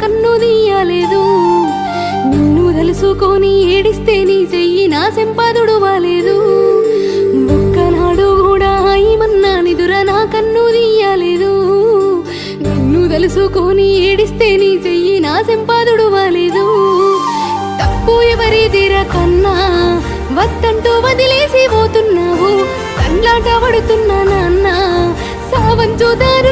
కన్ను తీయలేదు. నిన్ను తెలుసుకొని ఏడిస్తే నీ చెయ్యి నా సంపాదుడు వాలేదు. ఒక్కనాడు కూడా ఏమన్నా నిదుర నా కన్ను తీయలేదు. నిన్ను తెలుసుకొని ఏడిస్తే నీ చెయ్యి నా సంపాదుడు వాలేదు. తప్పు ఎవరిదిర కన్నా వద్దంటూ వదిలేసి పోతున్నావు. కండ్లాట పడుతున్నా నాన్న సావంచు దారు